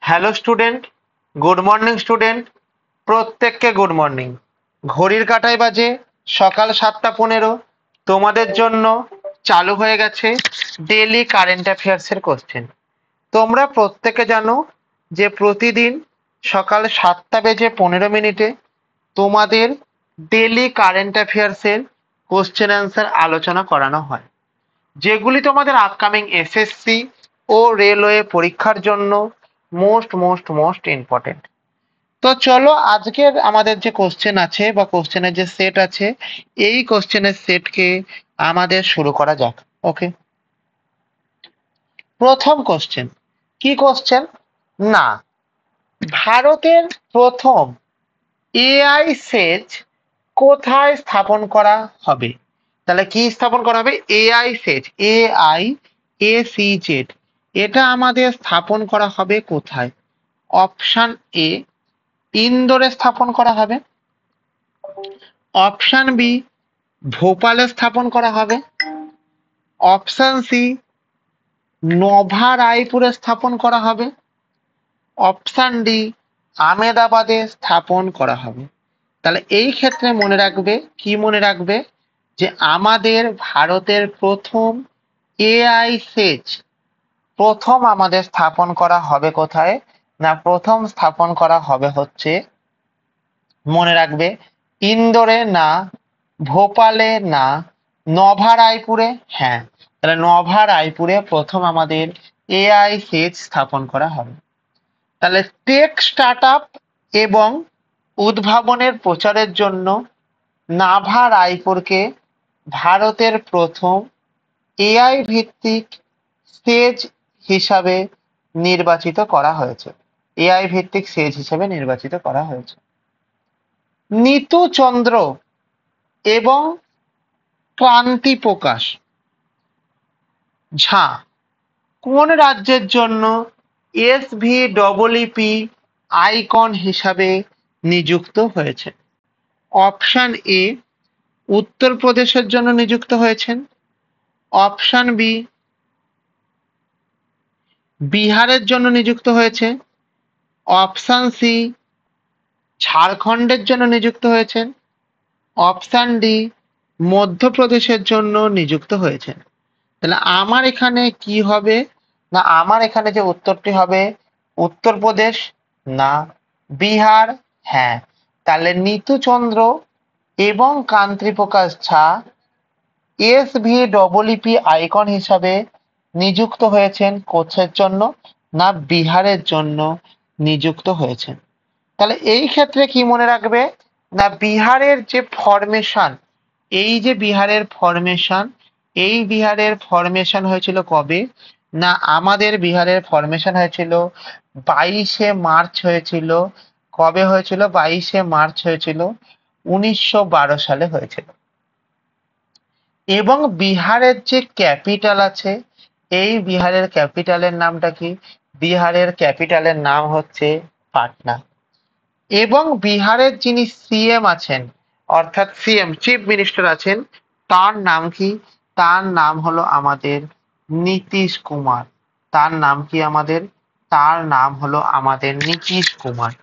Hello student, good morning student. প্রত্যেককে good morning. ঘড়ির কাঁটায় বাজে সকাল 7:15। তোমাদের জন্য চালু হয়ে গেছে ডেইলি কারেন্ট অ্যাফেয়ার্সের কোশ্চেন। তোমরা প্রত্যেকে জানো যে প্রতিদিন সকাল 7:15 তোমাদের ডেইলি কারেন্ট অ্যাফেয়ার্সের কোশ্চেন অ্যান্সার আলোচনা করানো হয়, যেগুলি তোমাদের আপকামিং এসএসসি ও রেলওয়ে পরীক্ষার জন্য মোস্ট মোস্ট মোস্ট ইম্পর্টেন্ট। তো চলো আজকের আমাদের যে কোশ্চেন আছে বা কোশ্চেনের যে সেট আছে, এই কোশ্চেনের সেটকে আমাদের শুরু করা যাক। ওকে, প্রথম কোশ্চেন। কি কোশ্চেন? না, ভারতের প্রথম এআই সেজ কোথায় স্থাপন করা হবে? তাহলে কি স্থাপন করা হবে? এআই সেজ, AIACZ, এটা আমাদের স্থাপন করা হবে কোথায়? অপশন এ, ইন্দোরে স্থাপন করা হবে। অপশন বি, ভোপালে স্থাপন করা হবে। অপশন সি, নোভা রায়পুরে স্থাপন করা হবে। অপশন ডি, আহমেদাবাদে স্থাপন করা হবে। তাহলে এই ক্ষেত্রে মনে রাখবে, কি মনে রাখবে, যে আমাদের ভারতের প্রথম এআই সেজ প্রথম আমাদের স্থাপন করা হবে কোথায়? না, প্রথম স্থাপন করা হবে হচ্ছে, মনে রাখবে, ইন্দোরে না, ভোপালে না, নভা রায়পুরে। হ্যাঁ, তাহলে নভা রায়পুরে প্রথম আমাদের এআই সেজ স্থাপন করা হবে। তাহলে টেক স্টার্টআপ এবং উদ্ভাবনের প্রচারের জন্য নাভা রায়পুরকে ভারতের প্রথম এআই ভিত্তিক সেজ হিসাবে নির্বাচিত করা হয়েছে। এআই ভিত্তিক সেজ হিসাবে নির্বাচিত করা হয়েছে। নিতু চন্দ্র এবং ক্রান্তি প্রকাশ ঝা কোন রাজ্যের জন্য SVEEP আইকন হিসাবে নিযুক্ত হয়েছে? অপশন এ, উত্তরপ্রদেশের জন্য নিযুক্ত হয়েছেন। অপশন বি, বিহারের জন্য নিযুক্ত হয়েছে। অপশন সি, ঝাড়খণ্ডের জন্য নিযুক্ত হয়েছেন। অপশন ডি, মধ্যপ্রদেশের জন্য নিযুক্ত হয়েছেন। তাহলে আমার এখানে কি হবে? না, আমার এখানে যে উত্তরটি হবে, উত্তরপ্রদেশ না, বিহার। হ্যাঁ, তাহলে নিতু চন্দ্র এবং কান্তি প্রকাশ ঝা SVEEP আইকন হিসাবে নিযুক্ত হয়েছেন কোথার জন্য? না, বিহারের জন্য নিযুক্ত হয়েছেন। তাহলে এই ক্ষেত্রে কি মনে রাখবে? না, বিহারের যে ফরমেশন, এই যে বিহারের ফরমেশন, এই বিহারের ফরমেশন হয়েছিল কবে? না, আমাদের বিহারের ফরমেশন হয়েছিল 22শে মার্চ হয়েছিল। কবে হয়েছিল? 22শে মার্চ হয়েছিল, 1912 সালে হয়েছিল। এবং বিহারের যে ক্যাপিটাল আছে, এই বিহারের ক্যাপিটালের নামটা কি? বিহারের ক্যাপিটালের নাম হচ্ছে পাটনা। এবং বিহারের যিনি সিএম আছেন, অর্থাৎ সিএম চিফ মিনিস্টার আছেন, তার নাম কি? তার নাম হলো আমাদের নীতিশ কুমার। তার নাম কি আমাদের? তার নাম হলো আমাদের নীতিশ কুমার।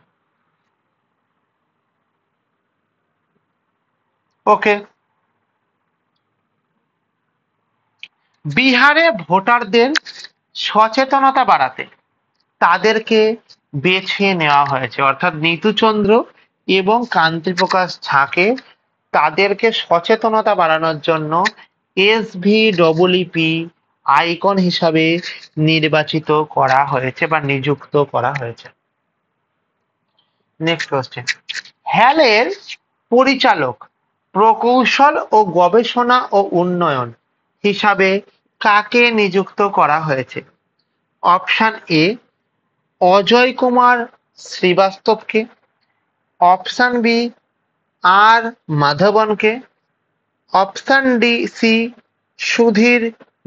ওকে, বিহারে ভোটারদের সচেতনতা বাড়াতে তাদেরকে বেছে নেওয়া হয়েছে, অর্থাৎ নিতুচন্দ্র এবং কান্তি প্রকাশ ঝাকে তাদেরকে সচেতনতা বাড়ানোর জন্য SVEEP আইকন হিসাবে নির্বাচিত করা হয়েছে বা নিযুক্ত করা হয়েছে। Next question. হ্যালের পরিচালক প্রকৌশল ও গবেষণা ও উন্নয়ন হিসাবে কাকে নিযুক্ত করা হয়েছে? অপশন এ, অজয় কুমার শ্রীবাস্তবকে। অপশন বি, আর মাধবনকে। অপশন ডি সি, সুধীর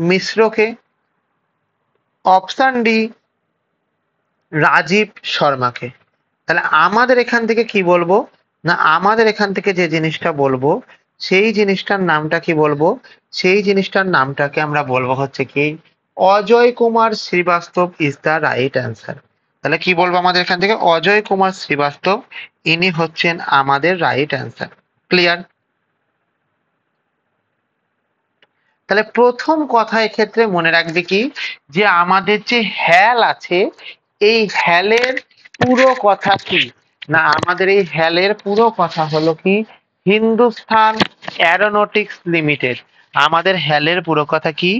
মিশ্রকে। অপশন ডি, রাজীব শর্মাকে। তাহলে আমাদের এখান থেকে কি বলবো? না, আমাদের এখান থেকে যে জিনিসটা বলবো, সেই জিনিসটার নামটা কি বলবো? সেই জিনিসটার নামটাকে আমরা বলবো হচ্ছে কি, Ajay Kumar Srivastava is the right answer. তাহলে কি বলবো আমাদের এখান থেকে? অজয় কুমার শ্রীবাস্তব, ইনি হচ্ছেন আমাদের রাইট অ্যান্সার। ক্লিয়ার? তাহলে প্রথম কথা এক্ষেত্রে মনে রাখবে কি, যে আমাদের যে হ্যাল আছে, এই হ্যালের পুরো কথা কি না, আমাদের এই হ্যালের পুরো কথা হলো কি, হিন্দুস্তান অ্যারোনটিক্স লিমিটেড। আমাদের হ্যালের পুরো কথা কি?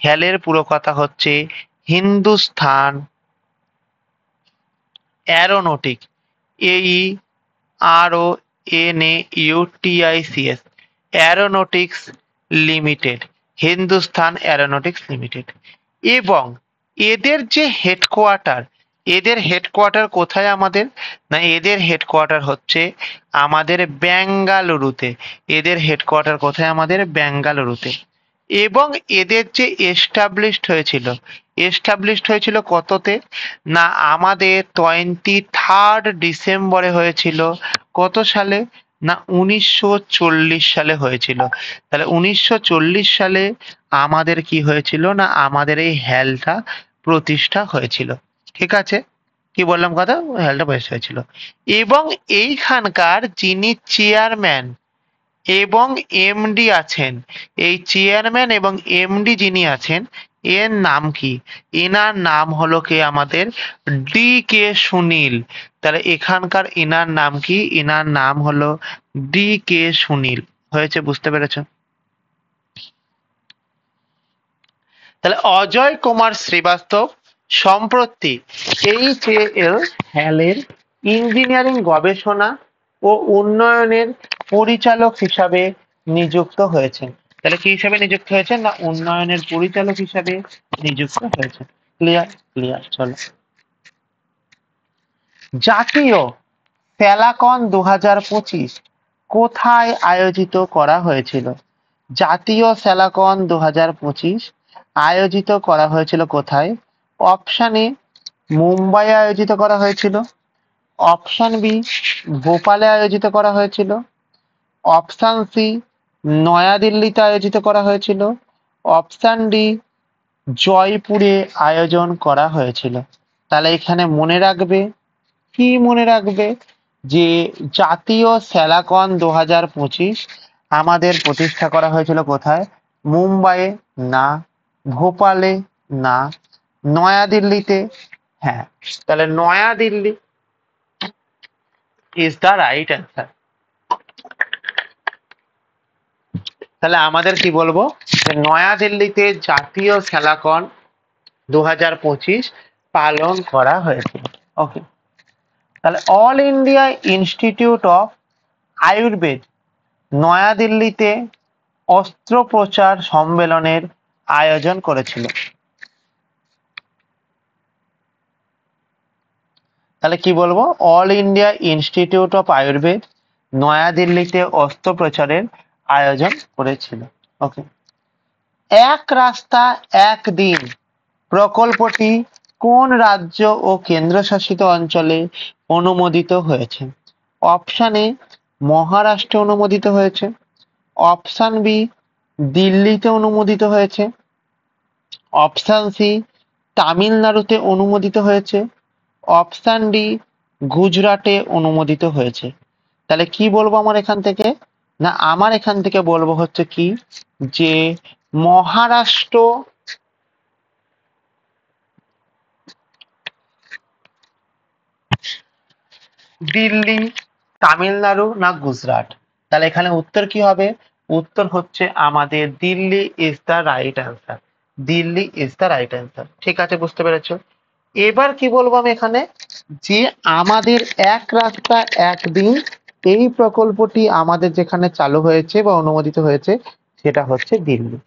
হ্যালের পুরো কথা হচ্ছে Hindustan aeronautic, AERONAUTICS, Aeronautics limited, Hindustan Aeronautics limited. এবং এদের যে হেডকোয়ার্টার, এদের হেডকোয়ার্টার কোথায় আমাদের? না, এদের হেডকোয়ার্টার হচ্ছে আমাদের বেঙ্গালুরুতে। এদের হেডকোয়ার্টার কোথায় আমাদের? বেঙ্গালুরুতে। এবং এদের যে এস্টাবলিশড হয়েছিল কততে? না, আমাদের 23 ডিসেম্বরে হয়েছিল। কত সালে? না, 1940 সালে হয়েছিল। তাহলে 1940 সালে আমাদের কি হয়েছিল? না, আমাদের এই হ্যালটা প্রতিষ্ঠা হয়েছিল। ঠিক আছে? কি বললাম কথা? হ্যালটা প্রতিষ্ঠা হয়েছিল। এবং এইখানকার যিনি চেয়ারম্যান এবং এমডি আছেন, এই চেয়ারম্যান এবং এমডি যিনি আছেন, এর নাম কি? এনার নাম হলো কি আমাদের DK সুনীল। তাহলে এখানকার এনার নাম কি? এনার নাম হলো DK সুনীল। হয়েছে? বুঝতে পেরেছ? তাহলে অজয় কুমার শ্রীবাস্তব সম্প্রতি HAL হ্যালের ইঞ্জিনিয়ারিং গবেষণা ও উন্নয়নের পরিচালক হিসাবে নিযুক্ত হয়েছেন। তাহলে কি হিসাবে নিযুক্ত হয়েছেন? না, উন্নয়নের পরিচালক হিসাবে নিযুক্ত হয়েছেন। ক্লিয়ার? ক্লিয়ার। চলো, জাতীয় প্যালাকন 2025 কোথায় আয়োজিত করা হয়েছিল? জাতীয় স্যালাকন 2025 আয়োজিত করা হয়েছিল কোথায়? অপশন এ মুম্বাইয়ে আয়োজিত করা হয়েছিল, অপশন বি ভোপালে আয়োজিত করা হয়েছিল, অপশন সি নয়াদিল্লিতে আয়োজিত করা হয়েছিল, অপশন ডি জয়পুরে আয়োজন করা হয়েছিল। তাহলে এখানে মনে রাখবে, কি মনে রাখবে? যে জাতীয় স্যালাকন 2025 আমাদের প্রতিষ্ঠা করা হয়েছিল কোথায়? মুম্বাইয়ে না, ভোপালে না, নয়াদিল্লিতে। হ্যাঁ, তাহলে New Delhi is the right answer. তাহলে আমাদের কি বলবো? যে নয়াদিল্লিতে জাতীয় স্যালাকন 2025 পালন করা হয়েছিল। ওকে। তাহলে all India institute of Ayurveda নয়াদিল্লিতে অস্ত্রোপচার সম্মেলনের আয়োজন করেছিল। তাহলে কি বলবো? All India institute of Ayurveda নয়াদিল্লিতে অস্ত্রোপচারের আয়োজন করেছিল। ওকে। এক রাস্তা এক দিন প্রকল্পটি কোন রাজ্য ও কেন্দ্রশাসিত অঞ্চলে অনুমোদিত হয়েছে? অপশন এ মহারাষ্ট্রে অনুমোদিত হয়েছে, অপশন বি দিল্লিতে অনুমোদিত হয়েছে, অপশন সি তামিলনাড়ুতে অনুমোদিত হয়েছে, অপশন ডি গুজরাটে অনুমোদিত হয়েছে। তাহলে কি বলবো আমার এখান থেকে? না, আমার এখান থেকে বলবো হচ্ছে কি, যে মহারাষ্ট্র, দিল্লি, তামিলনাড়ু না গুজরাট। তাহলে এখানে উত্তর কি হবে? উত্তর হচ্ছে আমাদের Delhi is the right answer. Delhi is the right answer. ঠিক আছে, বুঝতে পেরেছো? এবার কি বলবো আমি এখানে, যে আমাদের এক রাস্তা একদিন এই প্রকল্পটি আমাদের যেখানে চালু হয়েছে বা অনুমোদিত হয়েছে সেটা হচ্ছে দিল্লি।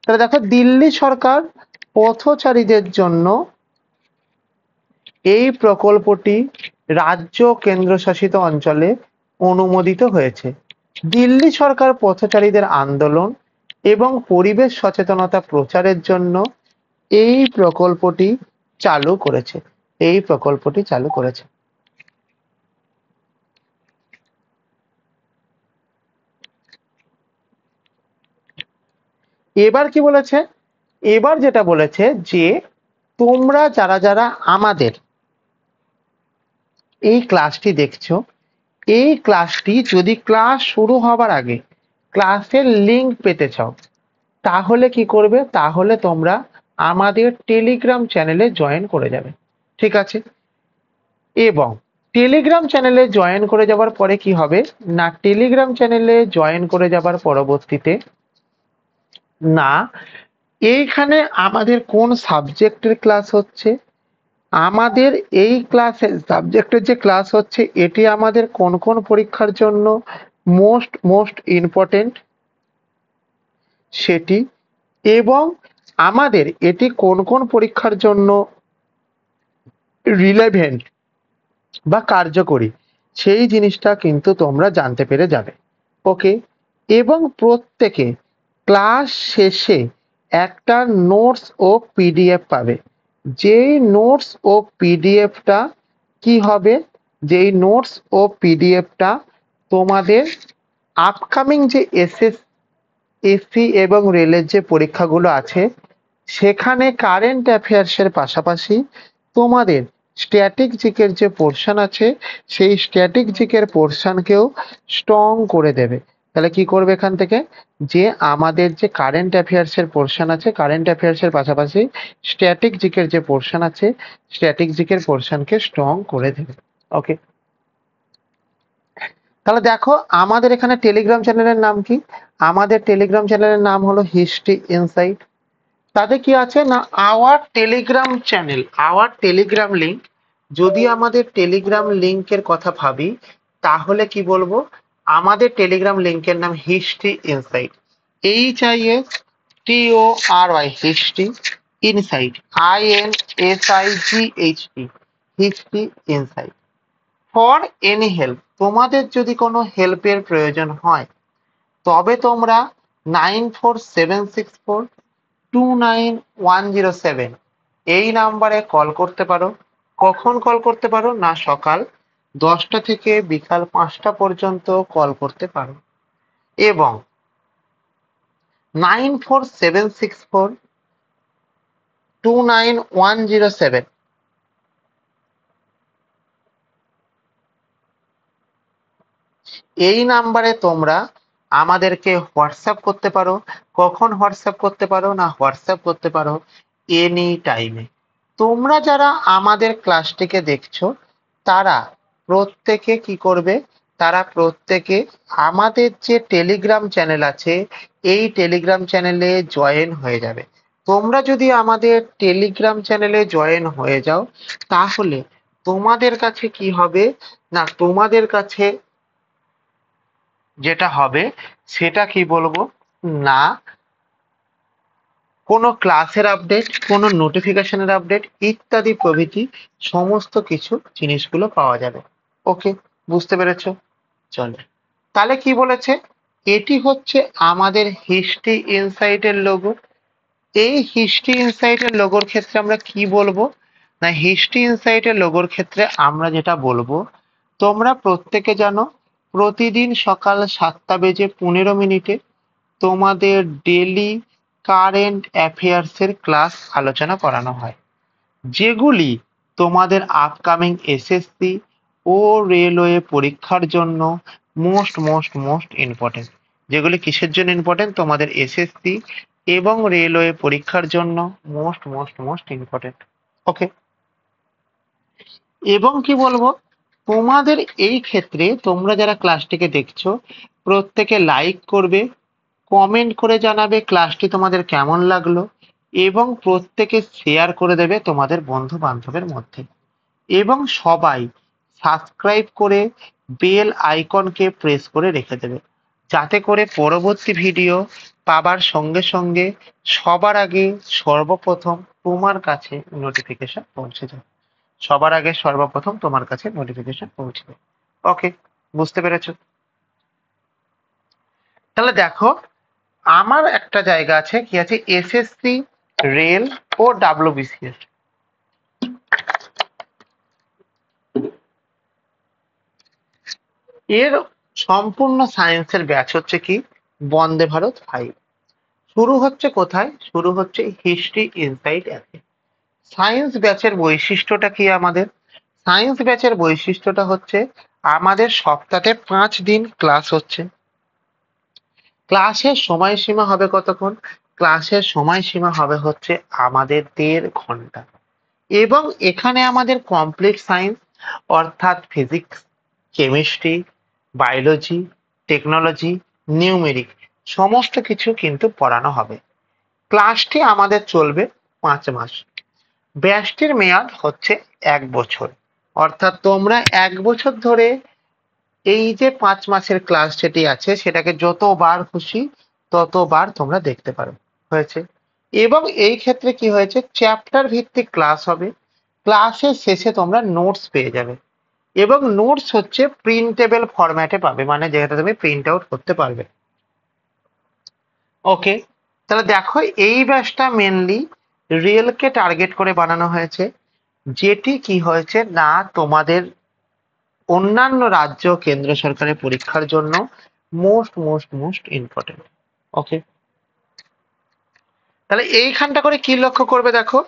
তাহলে দেখো, দিল্লি সরকার পথচারীদের জন্য এই প্রকল্পটি রাজ্য কেন্দ্রশাসিত অঞ্চলে অনুমোদিত হয়েছে। দিল্লি সরকার পথচারীদের আন্দোলন এবং পরিবেশ সচেতনতা প্রচারের জন্য এই প্রকল্পটি চালু করেছে। এই প্রকল্পটি চালু করেছে। এবার কি বলেছে? এবার যেটা বলেছে যে তোমরা যারা যারা আমাদের এই ক্লাসটি দেখছো, এই ক্লাসটি যদি ক্লাস শুরু হবার আগে ক্লাসের লিংক পেতে চাও, তাহলে কি করবে, তাহলে তোমরা আমাদের টেলিগ্রাম চ্যানেলে জয়েন করে যাবে। ঠিক আছে, এবং টেলিগ্রাম চ্যানেলে জয়েন করে যাবার পরে কি হবে না, টেলিগ্রাম চ্যানেলে জয়েন করে যাবার পরবর্তীতে না, এইখানে আমাদের কোন সাবজেক্টের ক্লাস হচ্ছে, আমাদের এই ক্লাসের সাবজেক্টের যে ক্লাস হচ্ছে এটি আমাদের কোন কোন পরীক্ষার জন্য মোস্ট মোস্ট ইম্পর্টেন্ট সেটি, এবং আমাদের এটি কোন কোন পরীক্ষার জন্য রিলেভেন্ট বা কার্যকরী, সেই জিনিসটা কিন্তু তোমরা জানতে পেরে যাবে। ওকে, এবং প্রত্যেকে ক্লাস শেষে একটা নোটস ও পিডিএফ পাবে। যেই নোটস ও পিডিএফটা কি হবে, যেই নোটস ও পিডিএফটা তোমাদের আপকামিং যে এসসি এবং রেলের যে পরীক্ষাগুলো আছে সেখানে কারেন্ট অ্যাফেয়ার্সের পাশাপাশি তোমাদের স্ট্যাটিক জিকের যে পোর্শন আছে সেই স্ট্যাটিক জিকের পোর্শনকেও স্ট্রং করে দেবে। তাহলে কি করবে এখান থেকে, যে আমাদের যে কারেন্ট অ্যাফেয়ার্সের পোর্শন আছে, কারেন্ট অ্যাফেয়ার্সের পাশাপাশি স্ট্যাটিক জিকের যে পোর্শন আছে স্ট্যাটিক জিকের পোর্শনকে স্ট্রং করে দেবে। ওকে, তাহলে দেখো আমাদের এখানে টেলিগ্রাম চ্যানেলের নাম কি, আমাদের টেলিগ্রাম চ্যানেলের নাম হলো হিস্ট্রি ইনসাইট। তাতে কি আছে না, hour Telegram channel, hour Telegram link, যদি আমাদের টেলিগ্রাম লিঙ্কের কথা ভাবি তাহলে কি বলবো, আমাদের টেলিগ্রাম লিঙ্কের নাম history insight, HISTORY history insight, INSIGHT history insight. For any help, তোমাদের যদি কোনো হেল্পের প্রয়োজন হয় তবে তোমরা 9476429107 এই নাম্বারে কল করতে পারো। কখন কল করতে পারো না, সকাল 10টা থেকে বিকাল 5টা পর্যন্ত কল করতে পারো, এবং 9476429107 এই নাম্বারে তোমরা আমাদেরকে হোয়াটসঅ্যাপ করতে পারো। কখন হোয়াটসঅ্যাপ করতে পারো না, হোয়াটসঅ্যাপ করতে পারো এনি টাইমে। তোমরা যারা আমাদের ক্লাসটিকে দেখছো তারা প্রত্যেকে কি করবে, তারা প্রত্যেকে আমাদের যে টেলিগ্রাম চ্যানেল আছে এই টেলিগ্রাম চ্যানেলে জয়েন হয়ে যাবে। তোমরা যদি আমাদের টেলিগ্রাম চ্যানেলে জয়েন হয়ে যাও তাহলে তোমাদের কাছে কি হবে না, তোমাদের কাছে যেটা হবে সেটা কি বলবো না, কোনো ক্লাসের আপডেট, কোনো নোটিফিকেশনের আপডেট ইত্যাদি প্রভৃতি সমস্ত কিছু জিনিসগুলো পাওয়া যাবে। ওকে, বুঝতে পেরেছো? চলো, তাহলে কি বলেছে, এটি হচ্ছে আমাদের হিস্ট্রি ইনসাইটের লোগো। এই হিস্ট্রি ইনসাইটের লোগোর ক্ষেত্রে আমরা কি বলবো না, হিস্ট্রি ইনসাইটের লোগোর ক্ষেত্রে আমরা যেটা বলবো, তোমরা প্রত্যেকে জানো প্রতিদিন সকাল 7:15 তোমাদের ডেলি কারেন্ট অ্যাফেয়ার্সের ক্লাস আলোচনা করানো হয়, যেগুলি তোমাদের আপকামিং এসএসসি ও রেলওয়ে পরীক্ষার জন্য মোস্ট মোস্ট মোস্ট ইম্পর্টেন্ট। যেগুলি কিসের জন্য ইম্পর্টেন্ট, তোমাদের এসএসসি এবং রেলওয়ে পরীক্ষার জন্য মোস্ট মোস্ট মোস্ট ইম্পর্টেন্ট। ওকে, এবং কি বলবো, তোমাদের এই ক্ষেত্রে তোমরা যারা ক্লাসটিকে দেখছো প্রত্যেকে লাইক করবে, কমেন্ট করে জানাবে ক্লাসটি তোমাদের কেমন লাগলো, এবং প্রত্যেকে শেয়ার করে দেবে তোমাদের বন্ধু বান্ধবের মধ্যে, এবং সবাই সাবস্ক্রাইব করে বেল আইকনকে প্রেস করে রেখে দেবে, যাতে করে পরবর্তী ভিডিও পাবার সঙ্গে সঙ্গে সবার আগে সর্বপ্রথম তোমার কাছে নোটিফিকেশন পৌঁছে যায়, সবার আগে সর্বপ্রথম তোমার কাছে নোটিফিকেশন পৌঁছবে। ওকে, বুঝতে পেরেছো? তাহলে দেখো আমার একটা জায়গা আছে, কি আছে, এসএসসি, রেল ও ডাব্লিউবিসিএস। এর সম্পূর্ণ সায়েন্সের ব্যাচ হচ্ছে কি বন্দে ভারত 5। শুরু হচ্ছে কোথায়, শুরু হচ্ছে হিস্ট্রি ইনসাইট অ্যাপে। সায়েন্স ব্যাচের বৈশিষ্ট্যটা কি আমাদের, সায়েন্স ব্যাচের বৈশিষ্ট্যটা হচ্ছে আমাদের সপ্তাহে 5 দিন ক্লাস হচ্ছে। ক্লাসের সময়সীমা হবে কতক্ষণ? ক্লাসের সময়সীমা হবে হচ্ছে আমাদের 1.5 ঘন্টা। এবং এখানে আমাদের কমপ্লিট সায়েন্স অর্থাৎ physics, chemistry, biology, technology, numeric সমস্ত কিছু কিন্তু পড়ানো হবে। ক্লাসটি আমাদের চলবে 5 মাস। ব্যাচটির মেয়াদ হচ্ছে 1 বছর। অর্থাৎ তোমরা 1 বছর ধরে এই যে 5 মাসের ক্লাস যেটি আছে সেটাকে যতবার খুশি ততবার তোমরা দেখতে পারো। হয়েছে? এবং এই ক্ষেত্রে কি হয়েছে, চ্যাপ্টার ভিত্তিক ক্লাস হবে। ক্লাসের শেষে তোমরা নোটস পেয়ে যাবে এবং নোটস হচ্ছে প্রিন্টেবল ফরম্যাটে পাবে, মানে যেটা তুমি প্রিন্ট আউট করতে পারবে। ওকে, তাহলে দেখো এই ব্যাচটা মেনলি রিয়েলকে টার্গেট করে বানানো হয়েছে, যেটি কি হয়েছে না তোমাদের অন্যান্য রাজ্য কেন্দ্র সরকারের পরীক্ষার জন্য মোস্ট মোস্ট মোস্ট ইম্পর্টেন্ট। ওকে, তাহলে এইখানটা করে কি লক্ষ্য করবে, দেখো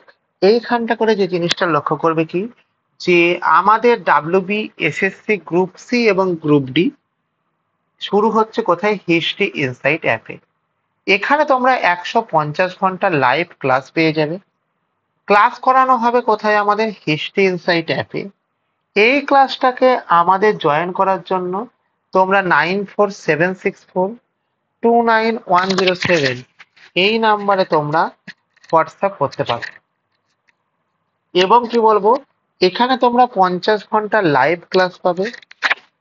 এইখানটা করে যে জিনিসটা লক্ষ্য করবে কি, যে আমাদের ডাব্লিউবি, এসএসসি গ্রুপ সি এবং গ্রুপ ডি শুরু হচ্ছে কোথায়? হিস্ট্রি ইনসাইট অ্যাপে। এখানে তোমরা 150 ঘন্টা লাইভ ক্লাস পেয়ে যাবে। ক্লাস করানো হবে কোথায়? আমাদের হিস্ট্রি ইনসাইট অ্যাপে। এই ক্লাসটাকে আমাদের জয়েন করার জন্য তোমরা 9476429107 এই নাম্বারে তোমরা হোয়াটসঅ্যাপ করতে পারো। এবং কি বলবো, এখানে তোমরা 50 ঘন্টা লাইভ ক্লাস পাবে।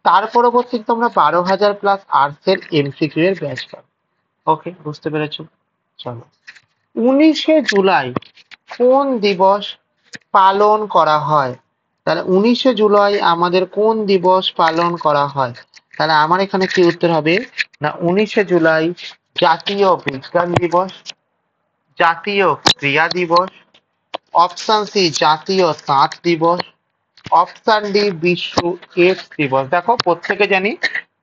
তার পরবর্তীতে তোমরা 12,000 প্লাস আর্টসের এমসিকিউ এর ব্যাচ পাবে। ওকে, বুঝতে পেরেছো? চলো, 19শে জুলাই কোন দিবস পালন করা হয়? তাহলে 19শে জুলাই আমাদের কোন দিবস পালন করা হয়? তাহলে আমার এখানে কি উত্তর হবে না, 19শে জুলাই জাতীয় বিজ্ঞান দিবস, জাতীয় ক্রীড়া দিবস, অপশন সি জাতীয় তাঁত দিবস, অপশন ডি বিশ্ব এডস দিবস। দেখো প্রত্যেকে জানি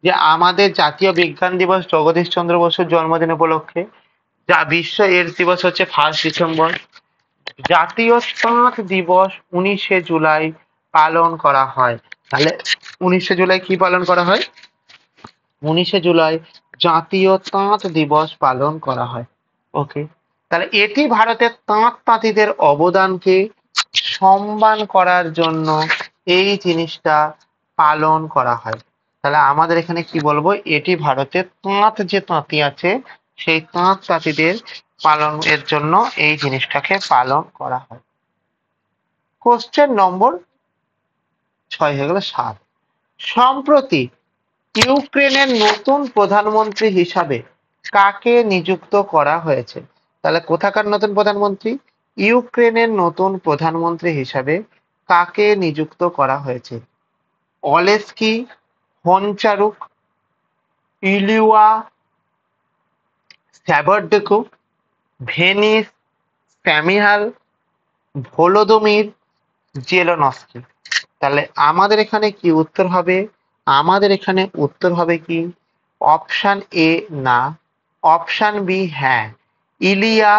যে আমাদের জাতীয় বিজ্ঞান দিবস জগদীশ চন্দ্র বসুর জন্মদিন উপলক্ষে, যা বিশ্ব এডস দিবস হচ্ছে 1 ডিসেম্বর। জাতীয় তাঁত দিবস 19শে জুলাই পালন করা হয়। তাহলে 19শে জুলাই কি পালন করা হয়? 19শে জুলাই জাতীয় তাঁত দিবস পালন করা হয়। ওকে, তাহলে এটি ভারতের তাঁত তাঁতিদের অবদানকে সম্মান করার জন্য এই জিনিসটা পালন করা হয়। তাহলে আমাদের এখানে কি বলবো, এটি ভারতের তাঁত যে তাঁতি আছে সেই তাঁত তাঁতিদের পালনের জন্য এই জিনিসটাকে পালন করা হয়। কোশ্চেন নম্বর 6 হয়ে গেল। 7, সম্প্রতি ইউক্রেনের নতুন প্রধানমন্ত্রী হিসাবে কাকে নিযুক্ত করা হয়েছে? তাহলে কোথাকার নতুন প্রধানমন্ত্রী? ইউক্রেনের নতুন প্রধানমন্ত্রী হিসাবে কাকে নিযুক্ত করা হয়েছে? অলেস্কি, হোনচারুক, ইলিওয়া স্যাভারডেকো, ভেনিস স্যামিহাল, ভলোদমির জেলনস্কি। তাহলে আমাদের এখানে কি উত্তর হবে? আমাদের এখানে উত্তর হবে কি অপশন এ না, অপশন বি হ্যাঁ, ইলিয়া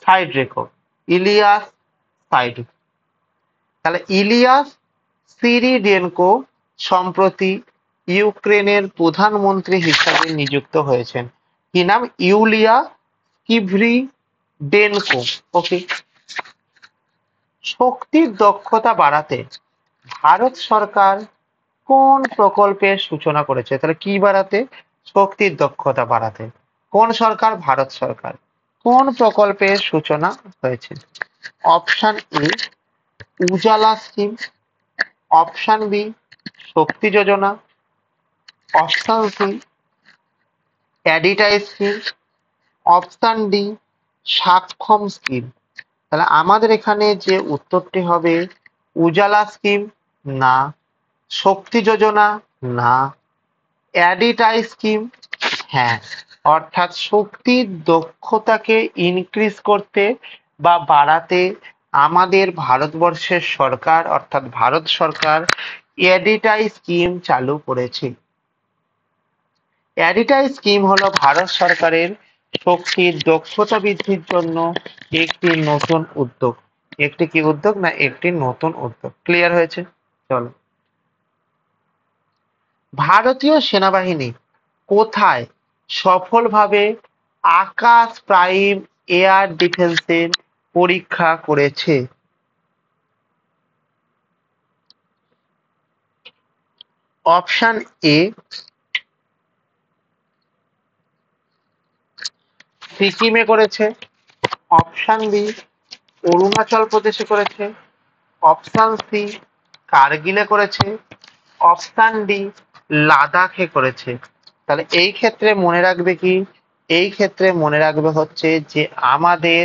সাইডরেকো, ইলিয়াস সাইড। তাহলে ইলিয়াস সিরিডেনকো সম্প্রতি ইউক্রেনের প্রধানমন্ত্রী হিসাবে নিযুক্ত হয়েছেন। কি নাম? ইউলিয়া কিভরিডেনকো। ওকে, শক্তির দক্ষতা বাড়াতে ভারত সরকার কোন প্রকল্পের সূচনা করেছে? তাহলে কি বাড়াতে? শক্তির দক্ষতা বাড়াতে। কোন সরকার? ভারত সরকার। কোন প্রকল্পের সূচনা হয়েছে? Option A Ujala scheme, option B Shakti Yojana, option C অ্যাডিটাই scheme, option D Saksham scheme. তাহলে আমাদের এখানে যে উত্তরটি হবে উজালা স্কিম না, শক্তি যোজনা না, অ্যাডিটাই স্কিম হ্যাঁ। অর্থাৎ শক্তির দক্ষতাকে ইনক্রিজ করতে বা বাড়াতে আমাদের ভারতবর্ষের সরকার অর্থাৎ ভারত সরকার অ্যাডিটাই স্কিম চালু করেছে। অ্যাডিটাই স্কিম হলো ভারত সরকারের শক্তির দক্ষতা বৃদ্ধির জন্য একটি নতুন উদ্যোগ। একটি কি উদ্যোগ? না একটি নতুন উদ্যোগ। ক্লিয়ার হয়েছে? চলো, ভারতীয় সেনাবাহিনী কোথায় সফলভাবে আকাশ প্রাইম এয়ার ডিফেন্সের পরীক্ষা করেছে? অপশন এ সিকিমে করেছে, অপশন বি অরুণাচল প্রদেশে করেছে, অপশন সি কার্গিলে করেছে, অপশন ডি লাদাখে করেছে। তাহলে এই ক্ষেত্রে মনে রাখবে কি? এই ক্ষেত্রে মনে রাখবে হচ্ছে যে আমাদের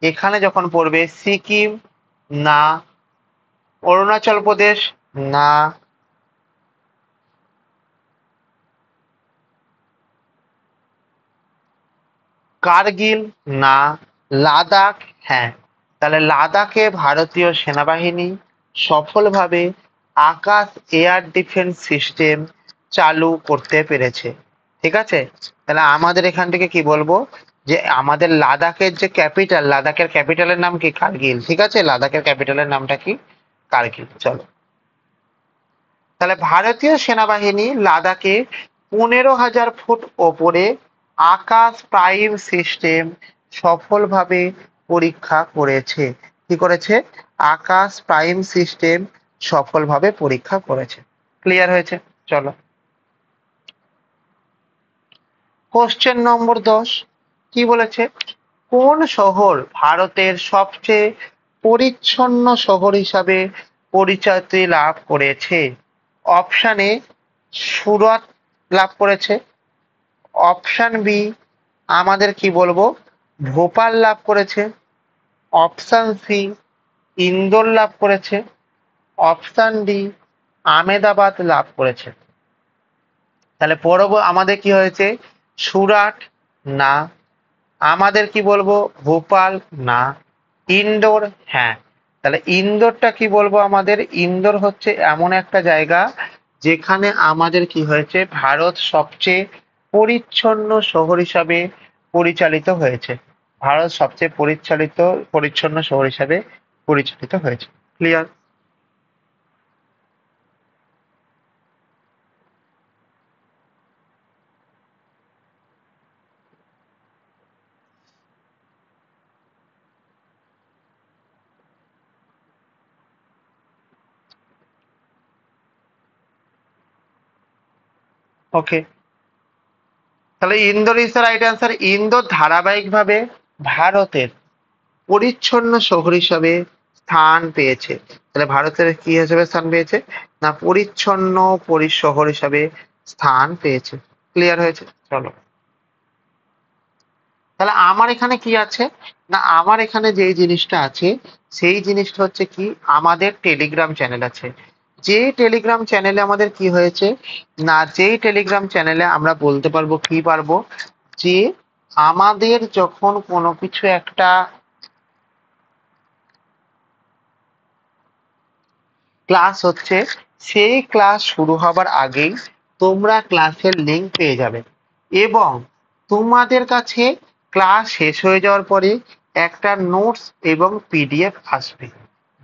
এখানে যখন পড়বে সিকিম না, অরুণাচল প্রদেশ না, কার্গিল না, লাদাখ হ্যাঁ, তাহলে লাদাখে ভারতীয় সেনাবাহিনী সফলভাবে আকাশ এয়ার ডিফেন্স সিস্টেম চালু করতে পেরেছে। ঠিক আছে, তাহলে আমাদের এখান থেকে কি বলবো যে আমাদের লাদাখের যে ক্যাপিটাল, লাদাখের ক্যাপিটালের নাম কি? কার্গিল। ঠিক আছে, লাদাখের ক্যাপিটালের নামটা কি? কার্গিল। চলো, তাহলে ভারতীয় সেনাবাহিনী লাদাখে 15,000 ফুট ওপরে আকাশ প্রাইম সিস্টেম সফলভাবে পরীক্ষা করেছে। কি করেছে? আকাশ প্রাইম সিস্টেম সফলভাবে পরীক্ষা করেছে। ক্লিয়ার হয়েছে? চলো, কোশ্চেন নম্বর 10 কি বলেছে? কোন শহর ভারতের সবচেয়ে পরিচ্ছন্ন শহর হিসাবে পরিচিতি লাভ করেছে? অপশন এ সুরত লাভ করেছে, অপশন বি আমাদের কি বলবো ভোপাল লাভ করেছে, অপশন সি ইন্দোর লাভ করেছে, অপশন ডি আমেদাবাদ লাভ করেছে। তাহলে পড়ব আমাদের কি হয়েছে? সুরাট না, আমাদের কি বলবো ভোপাল না, ইন্দোর হ্যাঁ। তাহলে ইন্দোরটা কি বলবো? আমাদের ইন্দোর হচ্ছে এমন একটা জায়গা যেখানে আমাদের কি হয়েছে ভারত সবচেয়ে পরিচ্ছন্ন শহর হিসাবে পরিচালিত হয়েছে। ভারত সবচেয়ে পরিচ্ছন্ন শহর হিসাবে পরিচালিত হয়েছে। ক্লিয়ার? ওকে, তাহলে Indore is the right answer. Indore ধারাবাহিকভাবে ভারতের পরিচ্ছন্ন শহর হিসাবে স্থান পেয়েছে। তাহলে ভারতের কি হিসেবে স্থান পেয়েছে? না পরিচ্ছন্ন শহর হিসাবে স্থান পেয়েছে। ক্লিয়ার হয়েছে? চলো, তাহলে আমার এখানে কি আছে? না আমার এখানে যেই জিনিসটা আছে সেই জিনিসটা হচ্ছে কি আমাদের টেলিগ্রাম চ্যানেল আছে। যে টেলিগ্রাম চ্যানেলে আমাদের কি হয়েছে? না যেই টেলিগ্রাম চ্যানেলে আমরা বলতে পারবো কি পারবো যে আমাদের যখন কোনো কিছু একটা ক্লাস হচ্ছে সেই ক্লাস শুরু হবার আগেই তোমরা ক্লাসের লিংক পেয়ে যাবে এবং তোমাদের কাছে ক্লাস শেষ হয়ে যাওয়ার পরে একটা নোটস এবং পিডিএফ আসবে।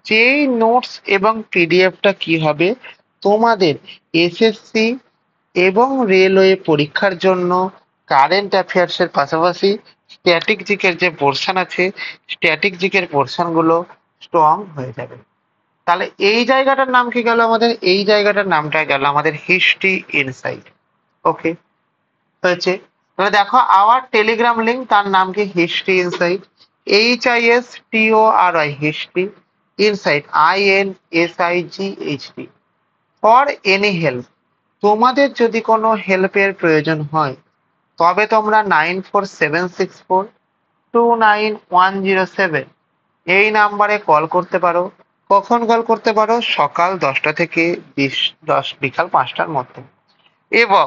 যেই নোটস এবং পিডিএফটা কি হবে তোমাদের এসএসসি এবং রেলওয়ে পরীক্ষার জন্য কারেন্ট অ্যাফেয়ার্স এর পাশাপাশি স্ট্যাটিক জিকের যে পোর্শন আছে স্ট্যাটিক জিকের পোর্শন গুলো স্ট্রং হয়ে যাবে। তাহলে এই জায়গাটার নাম কি গেল? আমাদের এই জায়গাটার নামটা গেল আমাদের হিস্ট্রি ইনসাইট। ওকে, হয়েছে? তাহলে দেখো আওয়ার টেলিগ্রাম লিঙ্ক, তার নাম কি? History insight. HISTORY history insight INSIGHT। For any help, তোমাদের যদি কোনো হেল্পের প্রয়োজন হয় তবে তোমরা 9476429107 এই নাম্বারে কল করতে পারো। কখন কল করতে পারো? সকাল 10টা থেকে বিকাল 5টার মধ্যে। এবং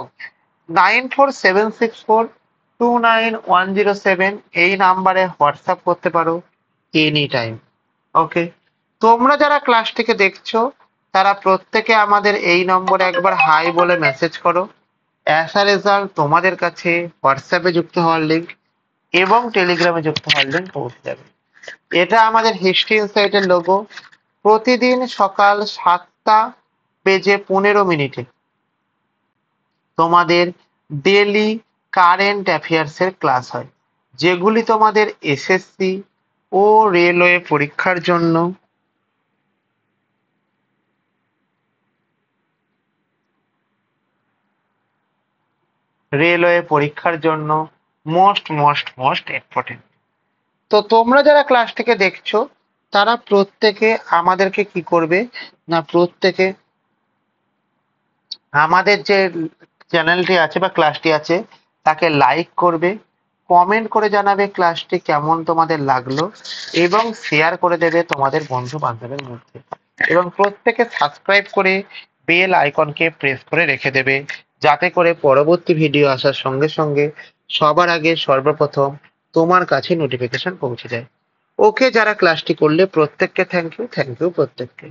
9476429107 এই নাম্বারে হোয়াটসঅ্যাপ করতে পারো এনি টাইম। ওকে, তোমরা যারা ক্লাসটিকে দেখছো তারা প্রত্যেকে আমাদের এই নম্বরে একবার হাই বলে মেসেজ করো। অ্যাজ আ রেজাল্ট তোমাদের কাছে হোয়াটসঅ্যাপে যুক্ত হওয়ার লিঙ্ক এবং টেলিগ্রামে যুক্ত হওয়ার লিঙ্ক পৌঁছে যাবে। এটা আমাদের হিস্ট্রি ইনসাইটের লোগো। প্রতিদিন সকাল 7:15 তোমাদের ডেলি কারেন্ট অ্যাফেয়ার্স এর ক্লাস হয়, যেগুলি তোমাদের এসএসসি ও রেলওয়ে পরীক্ষার জন্য মোস্ট ইম্পর্টেন্ট। তো তোমরা যারা ক্লাসটিকে দেখছো তারা প্রত্যেকে আমাদেরকে কি করবে না, প্রত্যেকে আমাদের যে চ্যানেলটি আছে বা ক্লাসটি আছে তাকে লাইক করবে, কমেন্ট করে জানাবে ক্লাসটি কেমন তোমাদের লাগলো এবং শেয়ার করে দেবে তোমাদের বন্ধু বান্ধবের মধ্যে, এবং প্রত্যেকে সাবস্ক্রাইব করে বেল আইকনকে প্রেস করে রেখে দেবে, যাতে করে পরবর্তী ভিডিও আসার সঙ্গে সঙ্গে সবার আগে সর্বপ্রথম তোমার কাছে নোটিফিকেশন পৌঁছে যায়। ওকে, যারা ক্লাসটি করলে প্রত্যেককে থ্যাংক ইউ প্রত্যেককে।